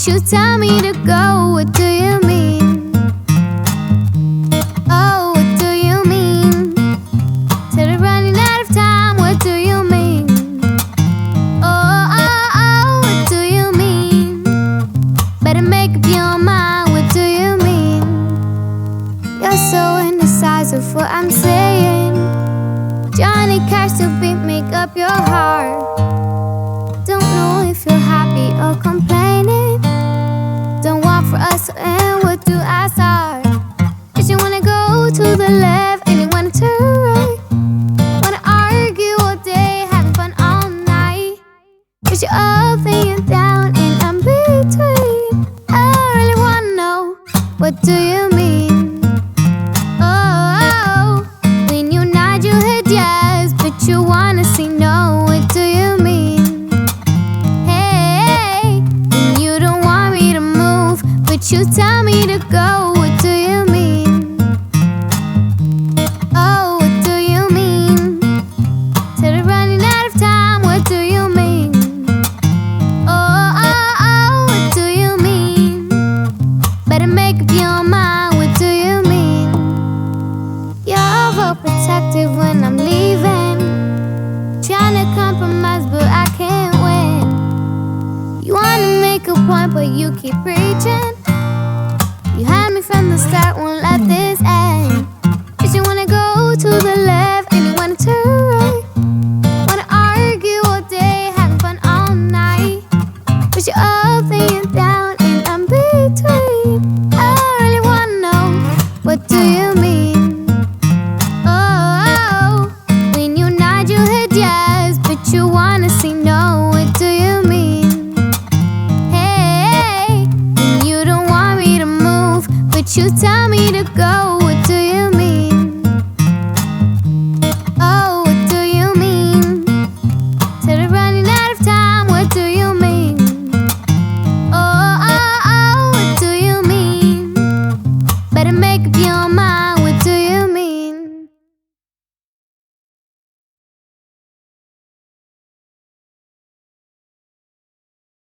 but you tell me to go. What do you mean? Oh, what do you mean? Said I'm running out of time. What do you mean? Oh, what do you mean? Better make up your mind. What do you mean? You're so indecisive what I'm saying. Johnny Cash to beat, make up your heart. Don't know if you're happy or complaining. Don't want for us to end, what do I start? Cause you wanna go to the left and you wanna turn right. Wanna argue all day, having fun all night. Cause you're up and you're down and I'm between. I really wanna know, what do you mean? Oh, when you nod your head yes, but you wanna say no. What do you mean? Hey, when you don't want me to move, but you tell me to go. What do you mean? Oh, what do you mean? Said I'm running out of time. What do you mean? Oh, what do you mean? Better make up your mind. What do you mean? You're overprotective when I'm leaving. Trying to compromise, but I can't win. You wanna make a point, but you keep preaching. You had me from the start, won't let this end. Cause you wanna go to the left and you wanna turn right. Wanna argue all day, having fun all night. But you're up and you're down and I'm between. I really wanna know, what do you mean? Oh, when you nod your head yes, but you wanna say no. What do you mean? Hey, when you don't want me to move, but you tell me to go.